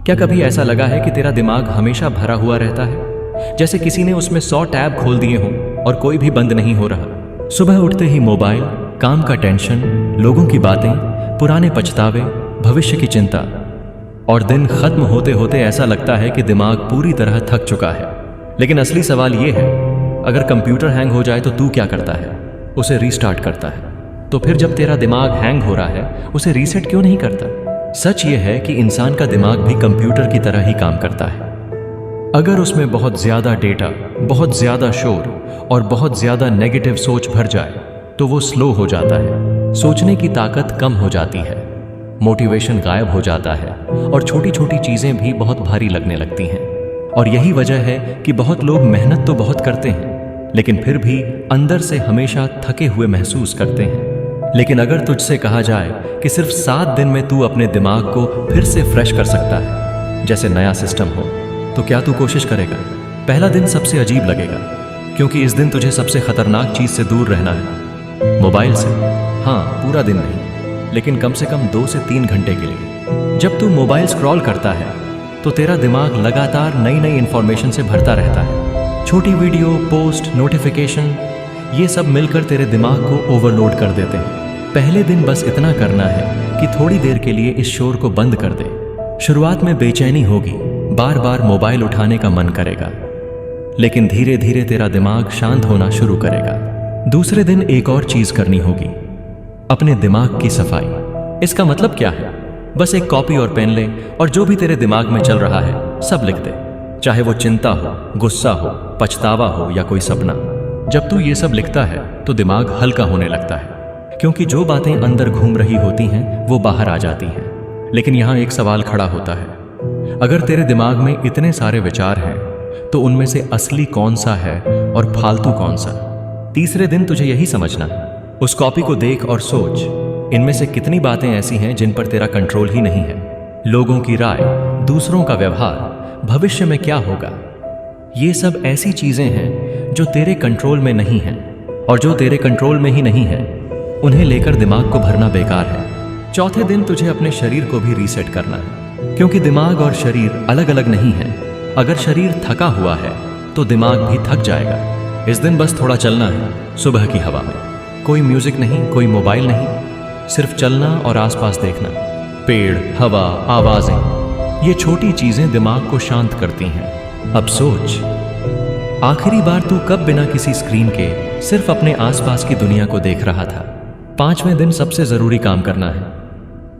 क्या कभी ऐसा लगा है कि तेरा दिमाग हमेशा भरा हुआ रहता है, जैसे किसी ने उसमें 100 टैब खोल दिए हों और कोई भी बंद नहीं हो रहा? सुबह उठते ही मोबाइल, काम का टेंशन, लोगों की बातें, पुराने पछतावे, भविष्य की चिंता, और दिन खत्म होते होते ऐसा लगता है कि दिमाग पूरी तरह थक चुका है। लेकिन असली सवाल ये है, अगर कंप्यूटर हैंग हो जाए तो तू क्या करता है? उसे रीस्टार्ट करता है। तो फिर जब तेरा दिमाग हैंग हो रहा है, उसे रीसेट क्यों नहीं करता? सच ये है कि इंसान का दिमाग भी कंप्यूटर की तरह ही काम करता है। अगर उसमें बहुत ज्यादा डेटा, बहुत ज्यादा शोर और बहुत ज्यादा नेगेटिव सोच भर जाए तो वो स्लो हो जाता है, सोचने की ताकत कम हो जाती है, मोटिवेशन गायब हो जाता है और छोटी छोटी चीजें भी बहुत भारी लगने लगती हैं। और यही वजह है कि बहुत लोग मेहनत तो बहुत करते हैं, लेकिन फिर भी अंदर से हमेशा थके हुए महसूस करते हैं। लेकिन अगर तुझसे कहा जाए कि सिर्फ 7 दिन में तू अपने दिमाग को फिर से फ्रेश कर सकता है, जैसे नया सिस्टम हो, तो क्या तू कोशिश करेगा? पहला दिन सबसे अजीब लगेगा, क्योंकि इस दिन तुझे सबसे खतरनाक चीज से दूर रहना है, मोबाइल से। हाँ, पूरा दिन नहीं, लेकिन कम से कम 2 से 3 घंटे के लिए। जब तू मोबाइल स्क्रॉल करता है तो तेरा दिमाग लगातार नई नई इंफॉर्मेशन से भरता रहता है। छोटी वीडियो, पोस्ट, नोटिफिकेशन, ये सब मिलकर तेरे दिमाग को ओवरलोड कर देते हैं। पहले दिन बस इतना करना है कि थोड़ी देर के लिए इस शोर को बंद कर दे। शुरुआत में बेचैनी होगी, बार बार मोबाइल उठाने का मन करेगा, लेकिन धीरे धीरे तेरा दिमाग शांत होना शुरू करेगा। दूसरे दिन एक और चीज करनी होगी, अपने दिमाग की सफाई। इसका मतलब क्या है? बस एक कॉपी और पेन ले और जो भी तेरे दिमाग में चल रहा है सब लिख दे, चाहे वो चिंता हो, गुस्सा हो, पछतावा हो या कोई सपना। जब तू ये सब लिखता है तो दिमाग हल्का होने लगता है, क्योंकि जो बातें अंदर घूम रही होती हैं वो बाहर आ जाती हैं। लेकिन यहाँ एक सवाल खड़ा होता है, अगर तेरे दिमाग में इतने सारे विचार हैं तो उनमें से असली कौन सा है और फालतू कौन सा? तीसरे दिन तुझे यही समझना है। उस कॉपी को देख और सोच, इनमें से कितनी बातें ऐसी हैं जिन पर तेरा कंट्रोल ही नहीं है। लोगों की राय, दूसरों का व्यवहार, भविष्य में क्या होगा, ये सब ऐसी चीजें हैं जो तेरे कंट्रोल में नहीं हैं। और जो तेरे कंट्रोल में ही नहीं है, उन्हें लेकर दिमाग को भरना बेकार है। चौथे दिन तुझे अपने शरीर को भी रीसेट करना है, क्योंकि दिमाग और शरीर अलग अलग नहीं है। अगर शरीर थका हुआ है तो दिमाग भी थक जाएगा। इस दिन बस थोड़ा चलना है, सुबह की हवा में। कोई म्यूजिक नहीं, कोई मोबाइल नहीं, सिर्फ चलना और आसपास देखना। पेड़, हवा, आवाजें, ये छोटी चीजें दिमाग को शांत करती हैं। अब सोच, आखिरी बार तू कब बिना किसी स्क्रीन के सिर्फ अपने आसपास की दुनिया को देख रहा था? 5वें दिन सबसे जरूरी काम करना है,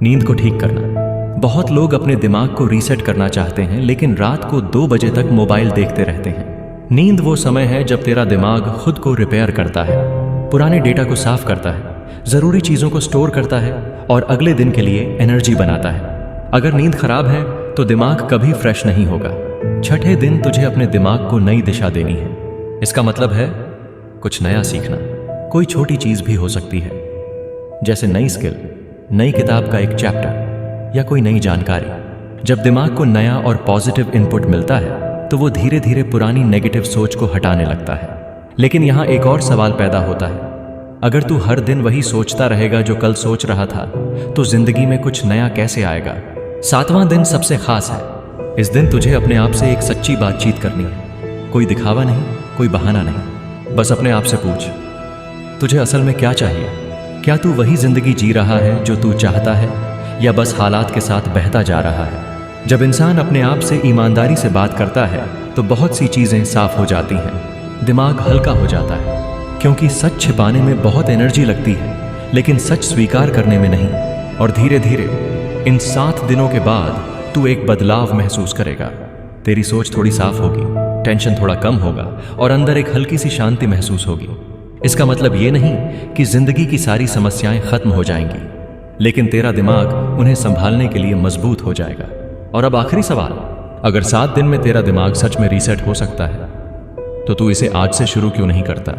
नींद को ठीक करना। बहुत लोग अपने दिमाग को रीसेट करना चाहते हैं, लेकिन रात को 2 बजे तक मोबाइल देखते रहते हैं। नींद वो समय है जब तेरा दिमाग खुद को रिपेयर करता है, पुराने डेटा को साफ करता है, जरूरी चीजों को स्टोर करता है और अगले दिन के लिए एनर्जी बनाता है। अगर नींद खराब है तो दिमाग कभी फ्रेश नहीं होगा। छठे दिन तुझे अपने दिमाग को नई दिशा देनी है। इसका मतलब है कुछ नया सीखना। कोई छोटी चीज भी हो सकती है, जैसे नई स्किल, नई किताब का एक चैप्टर या कोई नई जानकारी। जब दिमाग को नया और पॉजिटिव इनपुट मिलता है तो वो धीरे धीरे पुरानी नेगेटिव सोच को हटाने लगता है। लेकिन यहाँ एक और सवाल पैदा होता है, अगर तू हर दिन वही सोचता रहेगा जो कल सोच रहा था, तो जिंदगी में कुछ नया कैसे आएगा? 7वां दिन सबसे खास है। इस दिन तुझे अपने आप से एक सच्ची बातचीत करनी है। कोई दिखावा नहीं, कोई बहाना नहीं। बस अपने आप से पूछ, तुझे असल में क्या चाहिए? क्या तू वही जिंदगी जी रहा है जो तू चाहता है, या बस हालात के साथ बहता जा रहा है? जब इंसान अपने आप से ईमानदारी से बात करता है तो बहुत सी चीजें साफ हो जाती हैं, दिमाग हल्का हो जाता है। क्योंकि सच छिपाने में बहुत एनर्जी लगती है, लेकिन सच स्वीकार करने में नहीं। और धीरे धीरे इन 7 दिनों के बाद तू एक बदलाव महसूस करेगा। तेरी सोच थोड़ी साफ होगी, टेंशन थोड़ा कम होगा और अंदर एक हल्की सी शांति महसूस होगी। इसका मतलब ये नहीं कि जिंदगी की सारी समस्याएं खत्म हो जाएंगी, लेकिन तेरा दिमाग उन्हें संभालने के लिए मजबूत हो जाएगा। और अब आखिरी सवाल, अगर 7 दिन में तेरा दिमाग सच में रीसेट हो सकता है, तो तू इसे आज से शुरू क्यों नहीं करता?